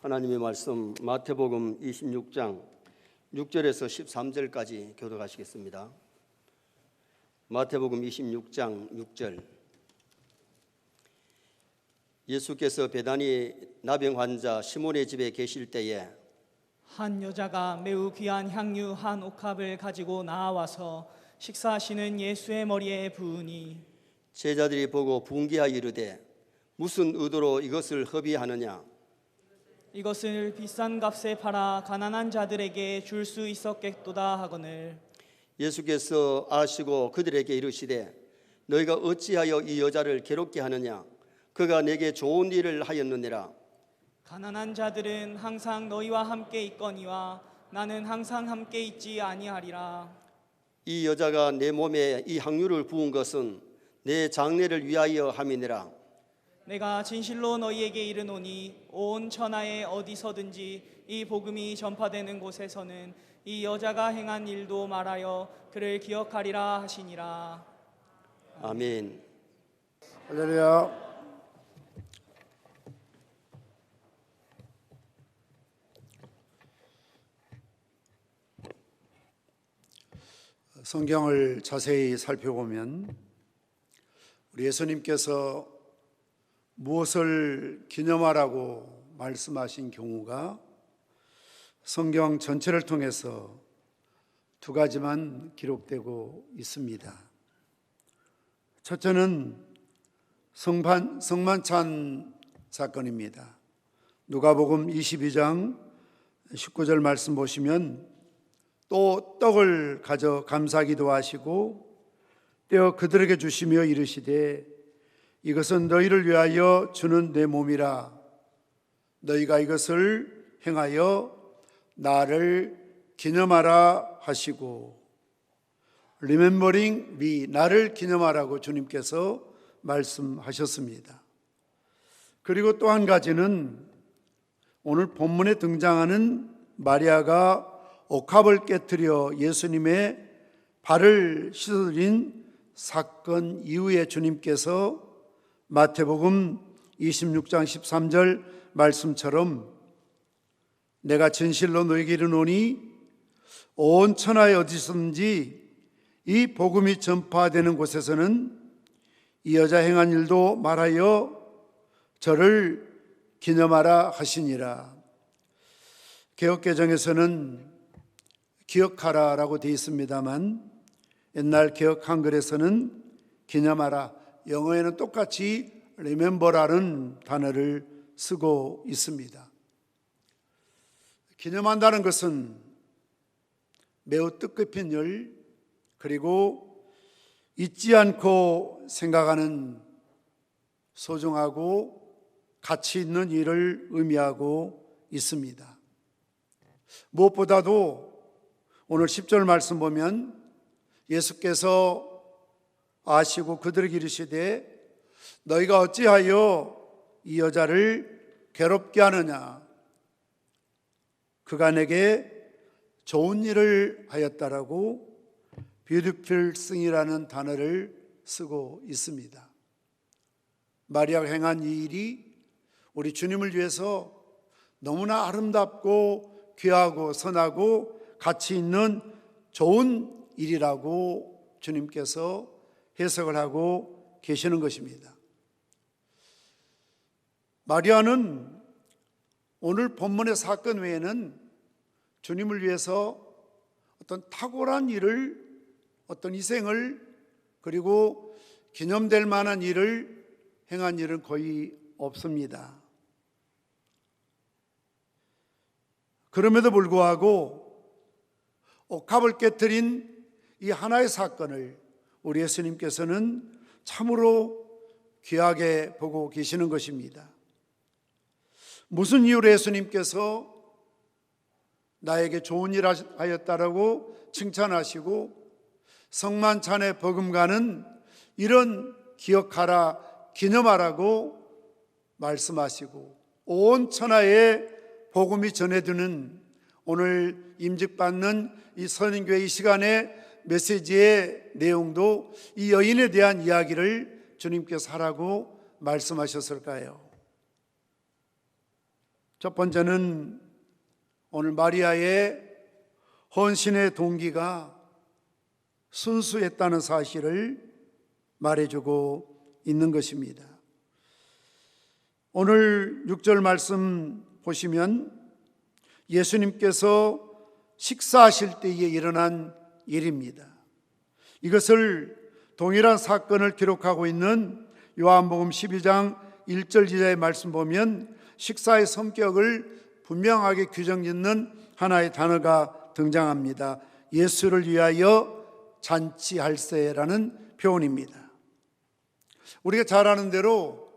하나님의 말씀 마태복음 26장 6절에서 13절까지 교독하시겠습니다. 마태복음 26장 6절. 예수께서 베다니 나병 환자 시몬의 집에 계실 때에 한 여자가 매우 귀한 향유 한 옥합을 가지고 나와서 식사하시는 예수의 머리에 부으니 제자들이 보고 분기하여 이르되 무슨 의도로 이것을 허비하느냐. 이것을 비싼 값에 팔아 가난한 자들에게 줄 수 있었겠도다 하거늘. 예수께서 아시고 그들에게 이르시되 너희가 어찌하여 이 여자를 괴롭게 하느냐. 그가 내게 좋은 일을 하였느니라. 가난한 자들은 항상 너희와 함께 있거니와 나는 항상 함께 있지 아니하리라. 이 여자가 내 몸에 이 향유를 부은 것은 내 장례를 위하여 함이니라. 내가 진실로 너희에게 이르노니 온 천하에 어디서든지 이 복음이 전파되는 곳에서는 이 여자가 행한 일도 말하여 그를 기억하리라 하시니라. 아멘. 할렐루야. 성경을 자세히 살펴보면 우리 예수님께서 무엇을 기념하라고 말씀하신 경우가 성경 전체를 통해서 두 가지만 기록되고 있습니다. 첫째는 성만찬 사건입니다. 누가복음 22장 19절 말씀 보시면 또 떡을 가져 감사기도 하시고 떼어 그들에게 주시며 이르시되 이것은 너희를 위하여 주는 내 몸이라. 너희가 이것을 행하여 나를 기념하라 하시고, Remembering me, 나를 기념하라고 주님께서 말씀하셨습니다. 그리고 또 한 가지는 오늘 본문에 등장하는 마리아가 옥합을 깨뜨려 예수님의 발을 씻어드린 사건 이후에 주님께서 마태복음 26장 13절 말씀처럼 내가 진실로 너희에게 이르노니 온 천하에 어디서든지 이 복음이 전파되는 곳에서는 이 여자 행한 일도 말하여 저를 기념하라 하시니라. 개역개정에서는 기억하라라고 되어 있습니다만 옛날 개역 한글에서는 기념하라, 영어에는 똑같이 remember라는 단어를 쓰고 있습니다. 기념한다는 것은 매우 뜻깊은 일, 그리고 잊지 않고 생각하는 소중하고 가치 있는 일을 의미하고 있습니다. 무엇보다도 오늘 10절 말씀 보면 예수께서 아시고 그들에게 이르시되 너희가 어찌하여 이 여자를 괴롭게 하느냐. 그가 내게 좋은 일을 하였다라고 beautiful thing이라는 단어를 쓰고 있습니다. 마리아가 행한 이 일이 우리 주님을 위해서 너무나 아름답고 귀하고 선하고 가치 있는 좋은 일이라고 주님께서 해석을 하고 계시는 것입니다. 마리아는 오늘 본문의 사건 외에는 주님을 위해서 어떤 탁월한 일을, 어떤 희생을, 그리고 기념될 만한 일을 행한 일은 거의 없습니다. 그럼에도 불구하고 옥합을 깨뜨린 이 하나의 사건을 우리 예수님께서는 참으로 귀하게 보고 계시는 것입니다. 무슨 이유로 예수님께서 나에게 좋은 일 하였다라고 칭찬하시고 성만찬에 버금가는 이런 기억하라, 기념하라고 말씀하시고 온 천하에 복음이 전해지는 오늘 임직받는 이 선인교회 이 시간에 메시지의 내용도 이 여인에 대한 이야기를 주님께서 하라고 말씀하셨을까요? 첫 번째는 오늘 마리아의 헌신의 동기가 순수했다는 사실을 말해주고 있는 것입니다. 오늘 6절 말씀 보시면 예수님께서 식사하실 때에 일어난 일입니다. 이것을 동일한 사건을 기록하고 있는 요한복음 12장 1절 이하의 말씀 보면 식사의 성격을 분명하게 규정짓는 하나의 단어가 등장합니다. 예수를 위하여 잔치할세라는 표현입니다. 우리가 잘 아는 대로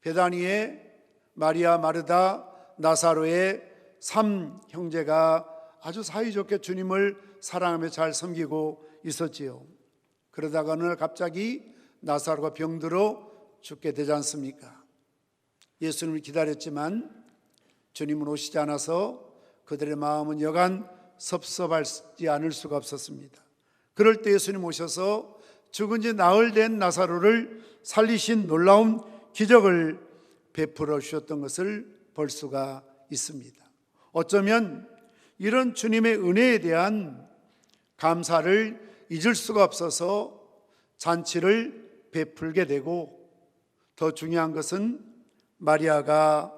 베다니에 마리아, 마르다, 나사로의 3형제가 아주 사이좋게 주님을 사랑하며 잘 섬기고 있었지요. 그러다가 어느 날 갑자기 나사로가 병들어 죽게 되지 않습니까? 예수님을 기다렸지만 주님은 오시지 않아서 그들의 마음은 여간 섭섭하지 않을 수가 없었습니다. 그럴 때 예수님 오셔서 죽은 지 나흘 된 나사로를 살리신 놀라운 기적을 베풀어 주셨던 것을 볼 수가 있습니다. 어쩌면 이런 주님의 은혜에 대한 감사를 잊을 수가 없어서 잔치를 베풀게 되고, 더 중요한 것은 마리아가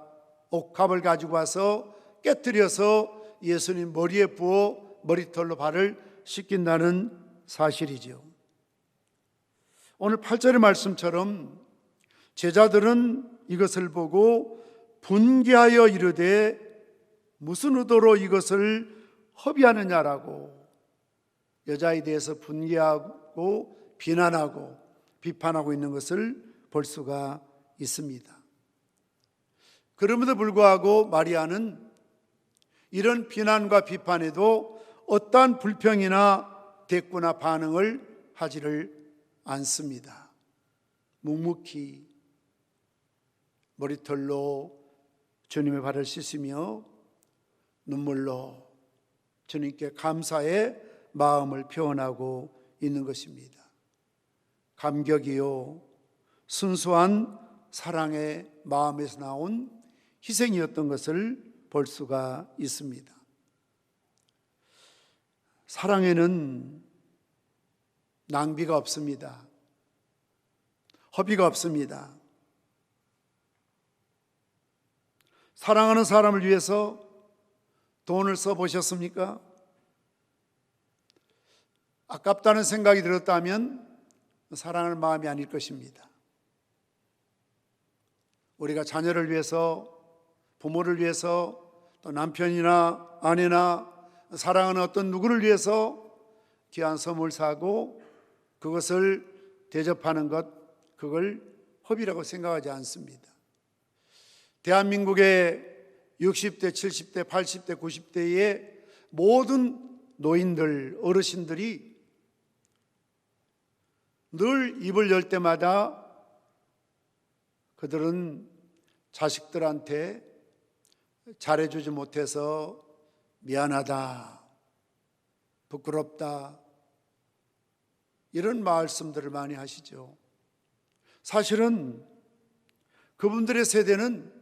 옥합을 가지고 와서 깨뜨려서 예수님 머리에 부어 머리털로 발을 씻긴다는 사실이죠. 오늘 8절의 말씀처럼 제자들은 이것을 보고 분개하여 이르되 무슨 의도로 이것을 허비하느냐라고 여자에 대해서 분개하고 비난하고 비판하고 있는 것을 볼 수가 있습니다. 그럼에도 불구하고 마리아는 이런 비난과 비판에도 어떠한 불평이나 대꾸나 반응을 하지를 않습니다. 묵묵히 머리털로 주님의 발을 씻으며 눈물로 주님께 감사의 마음을 표현하고 있는 것입니다. 감격이요, 순수한 사랑의 마음에서 나온 희생이었던 것을 볼 수가 있습니다. 사랑에는 낭비가 없습니다. 허비가 없습니다. 사랑하는 사람을 위해서 돈을 써보셨습니까? 아깝다는 생각이 들었다면 사랑할 마음이 아닐 것입니다. 우리가 자녀를 위해서, 부모를 위해서, 또 남편이나 아내나 사랑하는 어떤 누구를 위해서 귀한 선물 사고 그것을 대접하는 것, 그걸 허비라고 생각하지 않습니다. 대한민국의 60대, 70대, 80대, 90대의 모든 노인들, 어르신들이 늘 입을 열 때마다 그들은 자식들한테 잘해주지 못해서 미안하다, 부끄럽다, 이런 말씀들을 많이 하시죠. 사실은 그분들의 세대는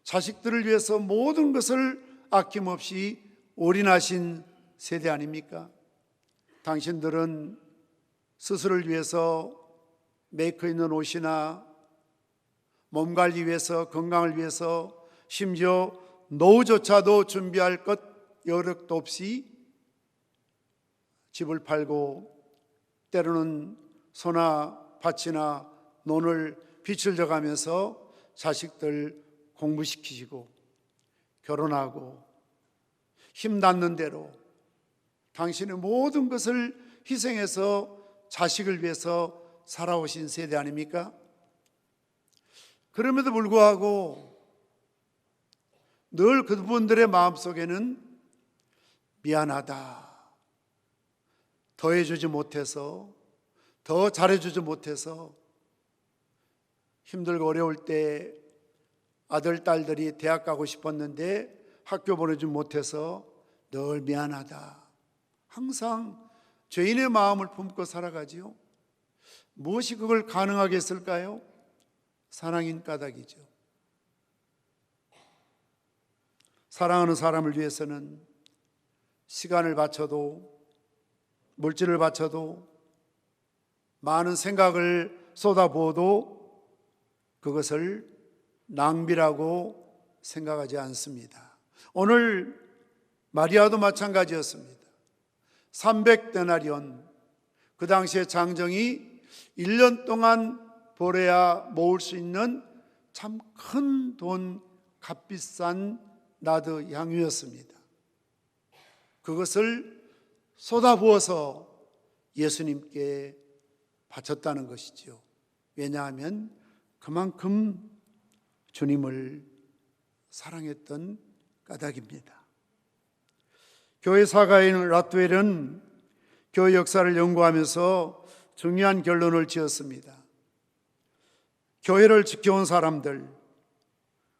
자식들을 위해서 모든 것을 아낌없이 올인하신 세대 아닙니까? 당신들은 스스로를 위해서 메이커 있는 옷이나 몸 관리 위해서, 건강을 위해서, 심지어 노후조차도 준비할 것 여력도 없이 집을 팔고 때로는 소나 밭이나 논을 빚을 져가면서 자식들 공부시키시고 결혼하고 힘 닿는 대로 당신의 모든 것을 희생해서 자식을 위해서 살아오신 세대 아닙니까? 그럼에도 불구하고 늘 그분들의 마음속에는 미안하다, 더 해주지 못해서, 더 잘해주지 못해서, 힘들고 어려울 때 아들, 딸들이 대학 가고 싶었는데 학교 보내지 못해서 늘 미안하다, 항상 죄인의 마음을 품고 살아가지요. 무엇이 그걸 가능하게 했을까요? 사랑인 까닭이죠. 사랑하는 사람을 위해서는 시간을 바쳐도 물질을 바쳐도 많은 생각을 쏟아부어도 그것을 낭비라고 생각하지 않습니다. 오늘 마리아도 마찬가지였습니다. 300데나리온, 그 당시에 장정이 1년 동안 벌어야 모을 수 있는 참 큰 돈, 값비싼 나드 향유였습니다. 그것을 쏟아부어서 예수님께 바쳤다는 것이지요. 왜냐하면 그만큼 주님을 사랑했던 까닭입니다. 교회 사가인 라트웰은 교회 역사를 연구하면서 중요한 결론을 지었습니다. 교회를 지켜온 사람들,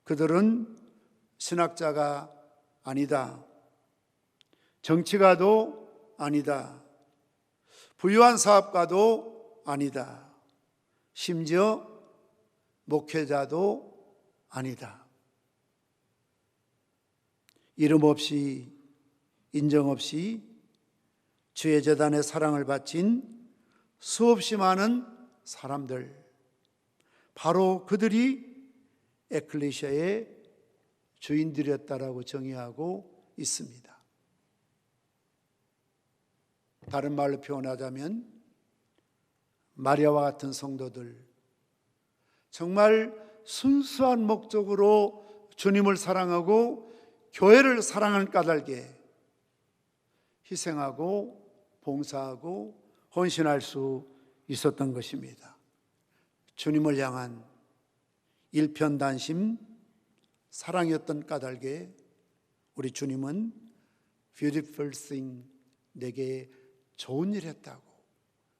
그들은 신학자가 아니다. 정치가도 아니다. 부유한 사업가도 아니다. 심지어 목회자도 아니다. 이름 없이 인정 없이 주의 재단의 사랑을 바친 수없이 많은 사람들, 바로 그들이 에클레시아의 주인들이었다라고 정의하고 있습니다. 다른 말로 표현하자면 마리아와 같은 성도들, 정말 순수한 목적으로 주님을 사랑하고 교회를 사랑하는 까닭에 희생하고 봉사하고 헌신할 수 있었던 것입니다. 주님을 향한 일편단심 사랑이었던 까닭에 우리 주님은 beautiful thing, 내게 좋은 일 했다고,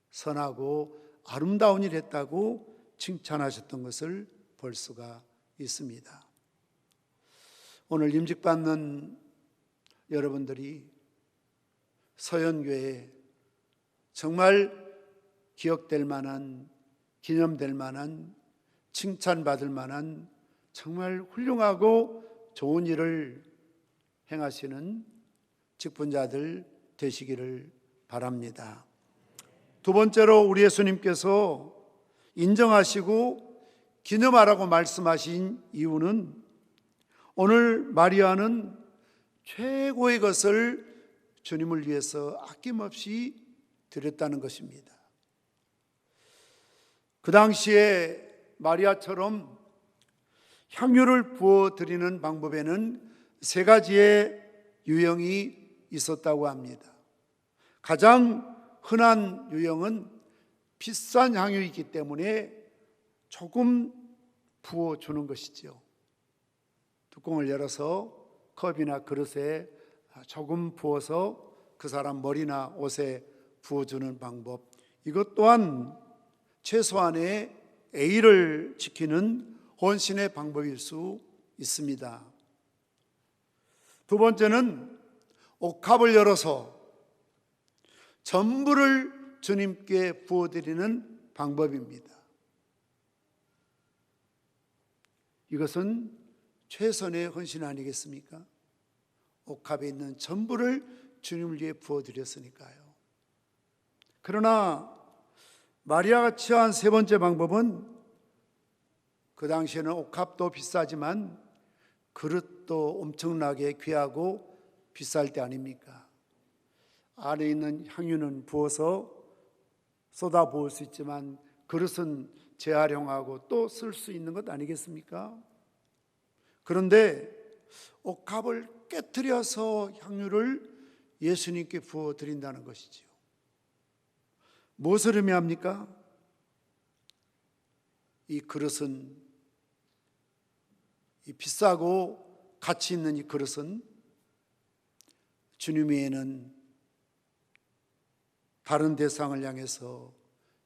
선하고 아름다운 일 했다고 칭찬하셨던 것을 볼 수가 있습니다. 오늘 임직받는 여러분들이 서연교회 정말 기억될 만한, 기념될 만한, 칭찬받을 만한 정말 훌륭하고 좋은 일을 행하시는 직분자들 되시기를 바랍니다. 두 번째로 우리 예수님께서 인정하시고 기념하라고 말씀하신 이유는 오늘 마리아는 최고의 것을 주님을 위해서 아낌없이 드렸다는 것입니다. 그 당시에 마리아처럼 향유를 부어드리는 방법에는 세 가지의 유형이 있었다고 합니다. 가장 흔한 유형은 비싼 향유이기 때문에 조금 부어주는 것이죠. 뚜껑을 열어서 컵이나 그릇에 조금 부어서 그 사람 머리나 옷에 부어주는 방법, 이것 또한 최소한의 A를 지키는 헌신의 방법일 수 있습니다. 두 번째는 옥합을 열어서 전부를 주님께 부어드리는 방법입니다. 이것은 최선의 헌신 아니겠습니까? 옥합에 있는 전부를 주님을 위해 부어드렸으니까요. 그러나 마리아가 취한 세 번째 방법은, 그 당시에는 옥합도 비싸지만 그릇도 엄청나게 귀하고 비쌀 때 아닙니까? 안에 있는 향유는 부어서 쏟아 부을 수 있지만 그릇은 재활용하고 또 쓸 수 있는 것 아니겠습니까? 그런데 옥합을 깨트려서 향유를 예수님께 부어 드린다는 것이지요. 무엇을 의미합니까? 이 그릇은, 이 비싸고 가치 있는 이 그릇은 주님 외에는 다른 대상을 향해서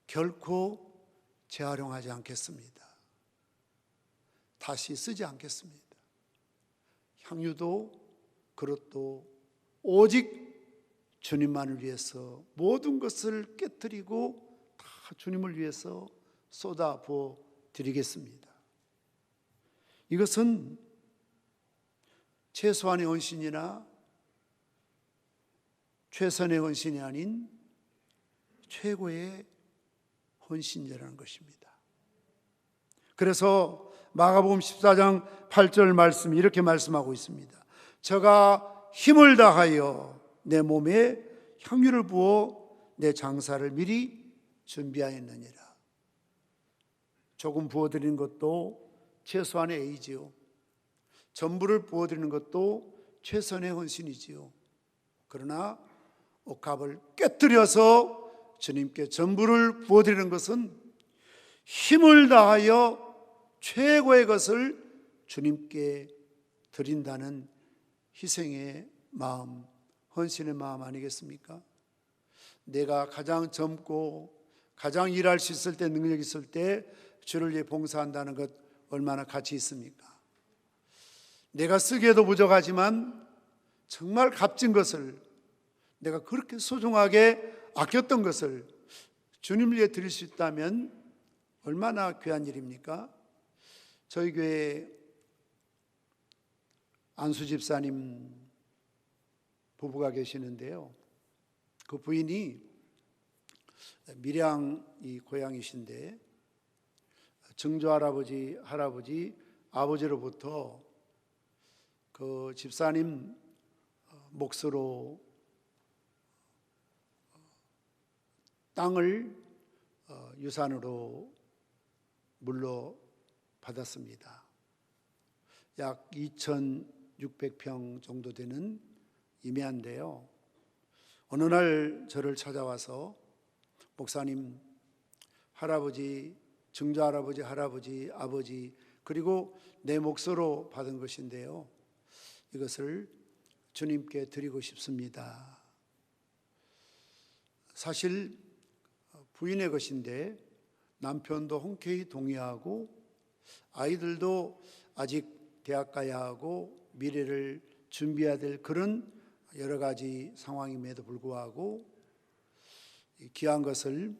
결코 재활용하지 않겠습니다. 다시 쓰지 않겠습니다. 향유도 그릇도 오직 주님만을 위해서 모든 것을 깨뜨리고 다 주님을 위해서 쏟아 부어 드리겠습니다. 이것은 최소한의 헌신이나 최선의 헌신이 아닌 최고의 헌신이라는 것입니다. 그래서 마가복음 14장 8절 말씀이 이렇게 말씀하고 있습니다. 저가 힘을 다하여 내 몸에 향유를 부어 내 장사를 미리 준비하였느니라. 조금 부어드리는 것도 최소한의 A지요. 전부를 부어드리는 것도 최선의 헌신이지요. 그러나 옥합을 깨뜨려서 주님께 전부를 부어드리는 것은 힘을 다하여 최고의 것을 주님께 드린다는 희생의 마음, 헌신의 마음 아니겠습니까? 내가 가장 젊고 가장 일할 수 있을 때, 능력 있을 때 주를 위해 봉사한다는 것 얼마나 가치 있습니까? 내가 쓰기에도 부족하지만 정말 값진 것을, 내가 그렇게 소중하게 아꼈던 것을 주님을 위해 드릴 수 있다면 얼마나 귀한 일입니까? 저희 교회 안수 집사님 부부가 계시는데요, 그 부인이 밀양이 고향이신데 증조 할아버지, 할아버지, 아버지로부터 그 집사님 몫으로 땅을 유산으로 물려받았습니다. 약 2,600평 정도 되는 임야인데요, 어느 날 저를 찾아와서 목사님, 할아버지, 증조 할아버지, 할아버지, 아버지, 그리고 내 몫으로 받은 것인데요, 이것을 주님께 드리고 싶습니다. 사실 부인의 것인데 남편도 흔쾌히 동의하고 아이들도 아직 대학 가야 하고 미래를 준비해야 될 그런 여러 가지 상황임에도 불구하고 귀한 것을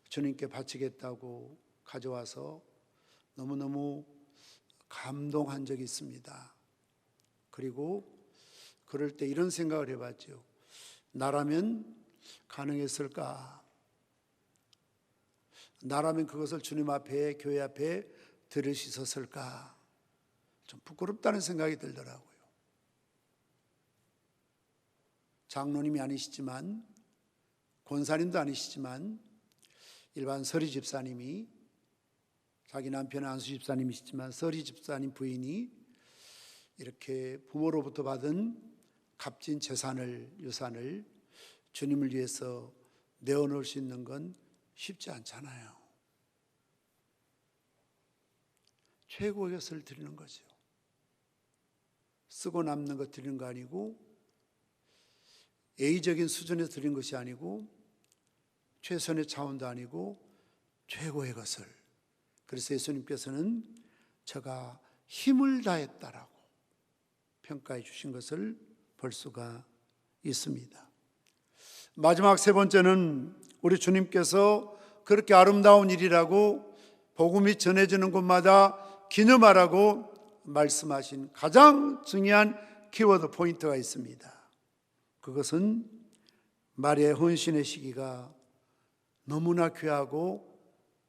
주님께 바치겠다고 가져와서 너무너무 감동한 적이 있습니다. 그리고 그럴 때 이런 생각을 해봤죠. 나라면 가능했을까? 나라면 그것을 주님 앞에, 교회 앞에 드릴 수 있었을까? 좀 부끄럽다는 생각이 들더라고요. 장로님이 아니시지만, 권사님도 아니시지만, 일반 서리 집사님이, 자기 남편은 안수 집사님이시지만 서리 집사님 부인이 이렇게 부모로부터 받은 값진 재산을, 유산을 주님을 위해서 내어놓을 수 있는 건 쉽지 않잖아요. 최고의 것을 드리는 거죠. 쓰고 남는 것 드리는 거 아니고, A적인 수준에서 드리는 것이 아니고, 최선의 차원도 아니고 최고의 것을. 그래서 예수님께서는 저가 힘을 다했다라고 평가해 주신 것을 볼 수가 있습니다. 마지막 세 번째는 우리 주님께서 그렇게 아름다운 일이라고 복음이 전해지는 곳마다 기념하라고 말씀하신 가장 중요한 키워드 포인트가 있습니다. 그것은 마리아의 헌신의 시기가 너무나 귀하고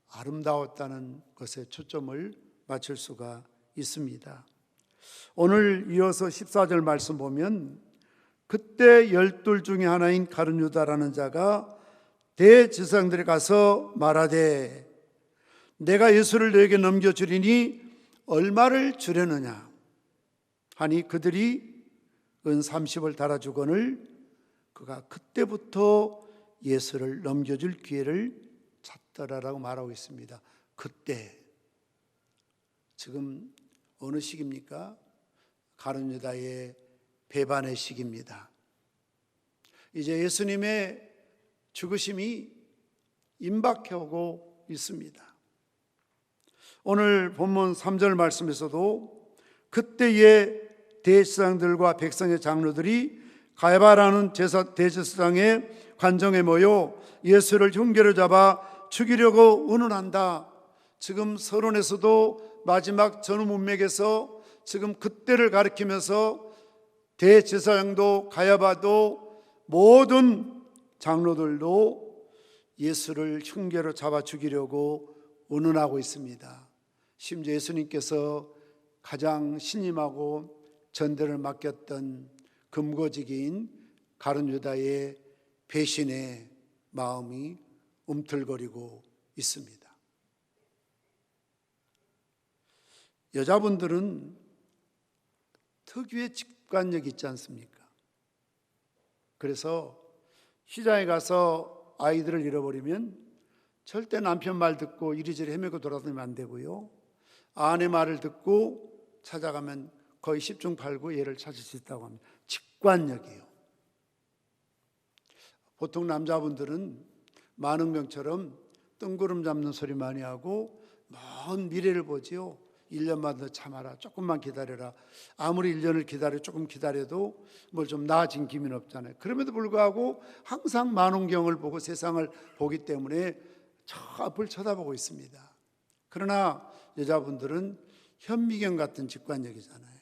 아름다웠다는 것에 초점을 맞출 수가 있습니다. 오늘 이어서 14절 말씀 보면, 그때 12 중에 하나인 가룟 유다라는 자가 대제사장들에 가서 말하되, 내가 예수를 너에게 넘겨주리니 얼마를 주려느냐 하니 그들이 은 30을 달아주거늘 그가 그때부터 예수를 넘겨줄 기회를 찾더라라고 말하고 있습니다. 그때, 지금 어느 시기입니까? 가룟 유다의 배반의 시기입니다. 이제 예수님의 죽으심이 임박해 오고 있습니다. 오늘 본문 3절 말씀에서도 그때의 대제사장들과 백성의 장로들이 가야바라는 대제사장의 관정에 모여 예수를 흉계로 잡아 죽이려고 의논한다. 지금 서론에서도 마지막 전후 문맥에서 지금 그때를 가리키면서 대제사장도 가야바도 모든 장로들도 예수를 흉계로 잡아 죽이려고 운운하고 있습니다. 심지어 예수님께서 가장 신임하고 전대를 맡겼던 금고지기인 가룟 유다의 배신의 마음이 움틀거리고 있습니다. 여자분들은 특유의 직관력이 있지 않습니까? 그래서 시장에 가서 아이들을 잃어버리면 절대 남편 말 듣고 이리저리 헤매고 돌아다니면 안 되고요. 아내 말을 듣고 찾아가면 거의 10중 8구 얘를 찾을 수 있다고 합니다. 직관력이에요. 보통 남자분들은 만흥병처럼 뜬구름 잡는 소리 많이 하고 먼 미래를 보지요. 1년만 더 참아라, 조금만 기다려라. 아무리 1년을 기다려 조금 기다려도 뭘 좀 나아진 기미는 없잖아요. 그럼에도 불구하고 항상 만원경을 보고 세상을 보기 때문에 저 앞을 쳐다보고 있습니다. 그러나 여자분들은 현미경 같은 직관력이잖아요.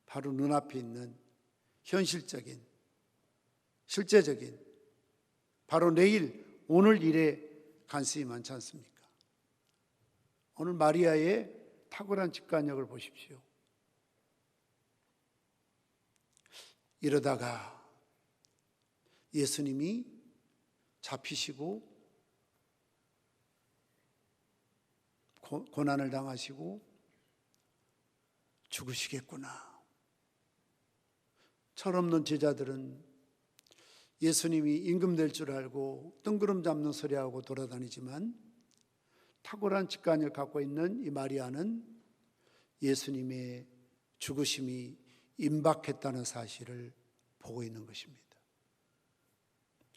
바로 눈앞에 있는 현실적인, 실제적인, 바로 내일, 오늘 일에 관심이 많지 않습니까? 오늘 마리아의 탁월한 직관력을 보십시오. 이러다가 예수님이 잡히시고 고난을 당하시고 죽으시겠구나. 철없는 제자들은 예수님이 임금될 줄 알고 뜬구름 잡는 소리하고 돌아다니지만 탁월한 직관을 갖고 있는 이 마리아는 예수님의 죽으심이 임박했다는 사실을 보고 있는 것입니다.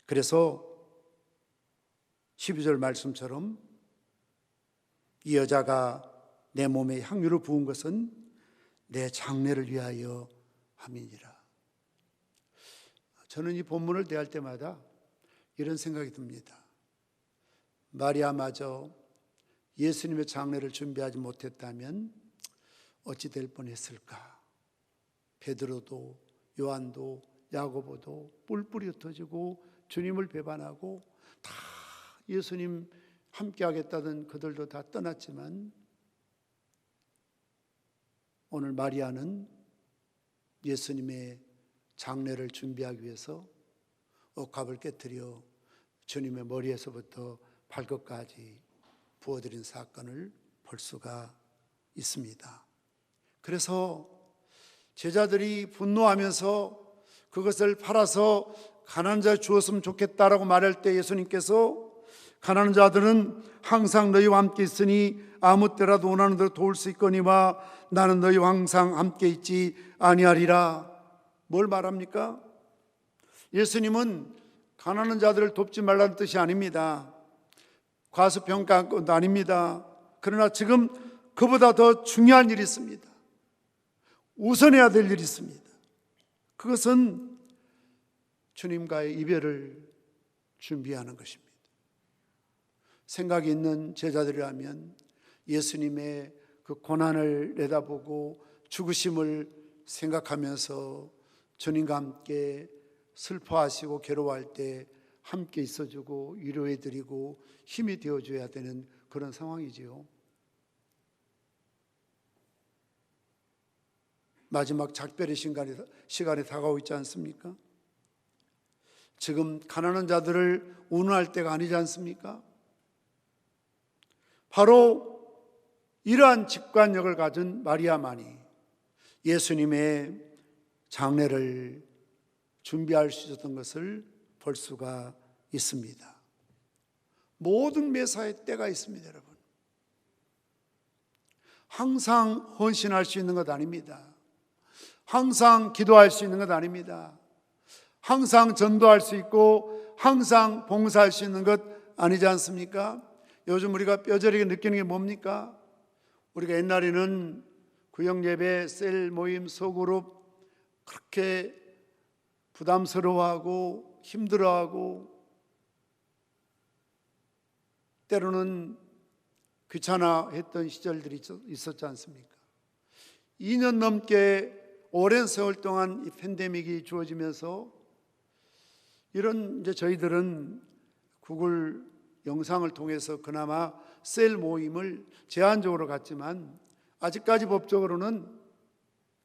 그래서 12절 말씀처럼 이 여자가 내 몸에 향유를 부은 것은 내 장례를 위하여 함이니라. 저는 이 본문을 대할 때마다 이런 생각이 듭니다. 마리아마저 예수님의 장례를 준비하지 못했다면 어찌 될 뻔했을까? 베드로도 요한도 야고보도 뿔뿔이 흩어지고 주님을 배반하고 다 예수님 함께 하겠다던 그들도 다 떠났지만 오늘 마리아는 예수님의 장례를 준비하기 위해서 억합을 깨뜨려 주님의 머리에서부터 발끝까지 부어드린 사건을 볼 수가 있습니다. 그래서 제자들이 분노하면서 그것을 팔아서 가난한 자에 주었으면 좋겠다라고 말할 때 예수님께서 가난한 자들은 항상 너희와 함께 있으니 아무 때라도 원하는 대로 도울 수 있거니와 나는 너희와 항상 함께 있지 아니하리라. 뭘 말합니까? 예수님은 가난한 자들을 돕지 말라는 뜻이 아닙니다. 과소평가한 것도 아닙니다. 그러나 지금 그보다 더 중요한 일이 있습니다. 우선해야 될 일이 있습니다. 그것은 주님과의 이별을 준비하는 것입니다. 생각이 있는 제자들이라면 예수님의 그 고난을 내다보고 죽으심을 생각하면서 주님과 함께 슬퍼하시고 괴로워할 때 함께 있어주고 위로해드리고 힘이 되어줘야 되는 그런 상황이지요. 마지막 작별의 시간이 다가오고 있지 않습니까? 지금 가난한 자들을 운운할 때가 아니지 않습니까? 바로 이러한 직관력을 가진 마리아만이 예수님의 장례를 준비할 수 있었던 것을 볼 수가 있습니다. 모든 매사에 때가 있습니다, 여러분. 항상 헌신할 수 있는 것 아닙니다. 항상 기도할 수 있는 것 아닙니다. 항상 전도할 수 있고 항상 봉사할 수 있는 것 아니지 않습니까? 요즘 우리가 뼈저리게 느끼는 게 뭡니까? 우리가 옛날에는 구역예배, 셀 모임, 소그룹 그렇게 부담스러워하고 힘들어하고 때로는 귀찮아했던 시절들이 있었지 않습니까? 2년 넘게 오랜 세월 동안 이 팬데믹이 주어지면서 이런 이제 저희들은 구글 영상을 통해서 그나마 셀 모임을 제한적으로 갖지만 아직까지 법적으로는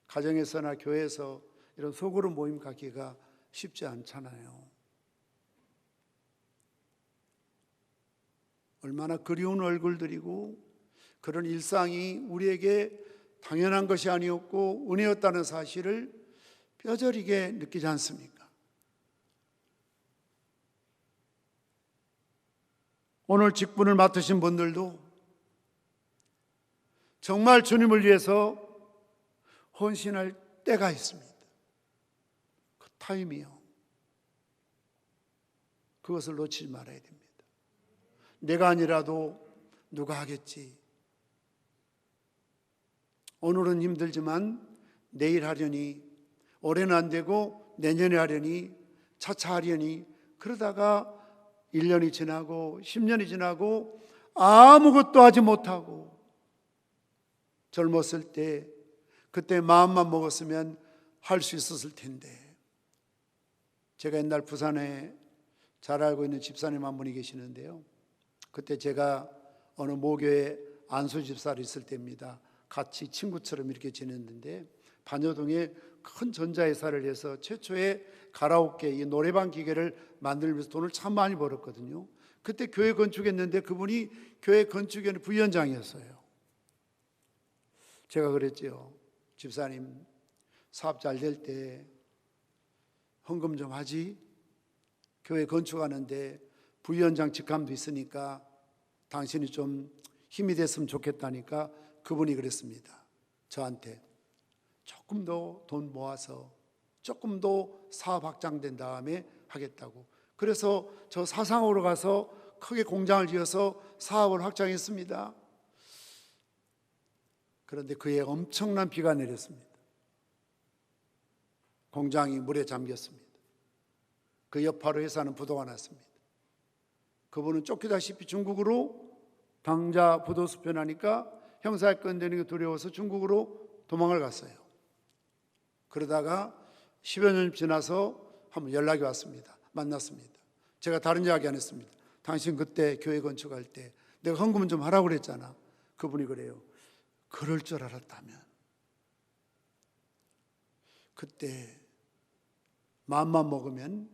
가정에서나 교회에서 이런 소그룹 모임 갖기가 쉽지 않잖아요. 얼마나 그리운 얼굴들이고 그런 일상이 우리에게 당연한 것이 아니었고 은혜였다는 사실을 뼈저리게 느끼지 않습니까? 오늘 직분을 맡으신 분들도 정말 주님을 위해서 헌신할 때가 있습니다. 그 타임이요. 그것을 놓치지 말아야 됩니다. 내가 아니라도 누가 하겠지. 오늘은 힘들지만 내일 하려니, 올해는 안 되고 내년에 하려니, 차차 하려니, 그러다가 1년이 지나고 10년이 지나고 아무것도 하지 못하고 젊었을 때 그때 마음만 먹었으면 할 수 있었을 텐데. 제가 옛날 부산에 잘 알고 있는 집사님 한 분이 계시는데요, 그때 제가 어느 모교에 안수 집사로 있을 때입니다. 같이 친구처럼 이렇게 지냈는데 반여동에 큰 전자회사를 해서 최초의 가라오케 이 노래방 기계를 만들면서 돈을 참 많이 벌었거든요. 그때 교회 건축했는데 그분이 교회 건축위원회 부위원장이었어요. 제가 그랬죠. 집사님, 사업 잘 될 때 헌금 좀 하지. 교회 건축하는데 부위원장 직함도 있으니까 당신이 좀 힘이 됐으면 좋겠다니까 그분이 그랬습니다. 저한테 조금 더 돈 모아서 조금 더 사업 확장된 다음에 하겠다고. 그래서 저 사상으로 가서 크게 공장을 지어서 사업을 확장했습니다. 그런데 그해 엄청난 비가 내렸습니다. 공장이 물에 잠겼습니다. 그 여파로 회사는 부도가 났습니다. 그분은 쫓기다시피 중국으로 당자 부도 수편하니까 형사건 되는 게 두려워서 중국으로 도망을 갔어요. 그러다가 10여 년 지나서 한번 연락이 왔습니다. 만났습니다. 제가 다른 이야기 안 했습니다. 당신 그때 교회 건축할 때 내가 헌금 좀 하라고 그랬잖아. 그분이 그래요. 그럴 줄 알았다면. 그때 마음만 먹으면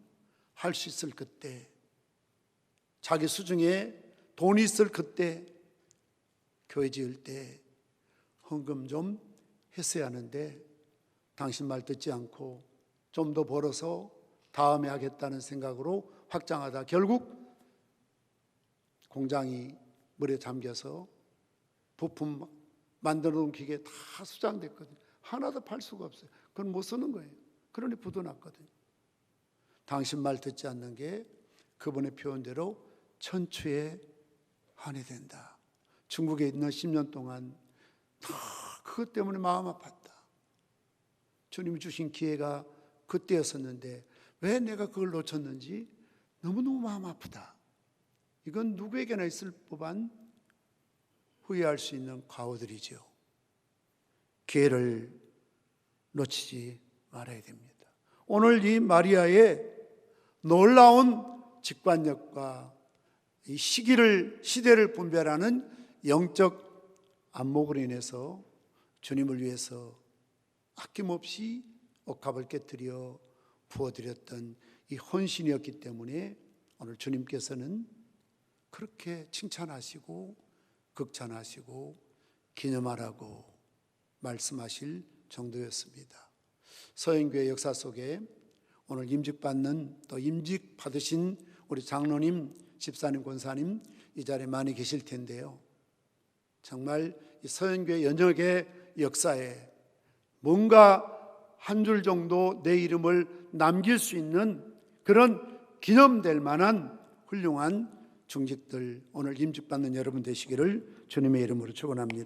할 수 있을 그때, 자기 수중에 돈이 있을 그때, 교회 지을 때 헌금 좀 했어야 하는데 당신 말 듣지 않고 좀 더 벌어서 다음에 하겠다는 생각으로 확장하다 결국 공장이 물에 잠겨서 부품 만들어 놓은 기계 다 수장됐거든요. 하나도 팔 수가 없어요. 그건 못 쓰는 거예요. 그러니 부도 났거든요. 당신 말 듣지 않는 게 그분의 표현대로 천추에 한이 된다. 중국에 있는 10년 동안 다 그것 때문에 마음 아팠다. 주님이 주신 기회가 그때였었는데 왜 내가 그걸 놓쳤는지 너무너무 마음 아프다. 이건 누구에게나 있을 법한 후회할 수 있는 과오들이죠. 기회를 놓치지 말아야 됩니다. 오늘 이 마리아의 놀라운 직관력과 이 시대를 분별하는 영적 안목으로 인해서 주님을 위해서 아낌없이 억합을 깨뜨려 부어드렸던 이 헌신이었기 때문에 오늘 주님께서는 그렇게 칭찬하시고 극찬하시고 기념하라고 말씀하실 정도였습니다. 서인교회 역사 속에 오늘 임직받는 또 임직 받으신 우리 장로님, 집사님, 권사님 이 자리에 많이 계실 텐데요. 정말 이 서인교회 연역의 역사에 뭔가 한 줄 정도 내 이름을 남길 수 있는 그런 기념될 만한 훌륭한 중직들 오늘 임직받는 여러분 되시기를 주님의 이름으로 축원합니다.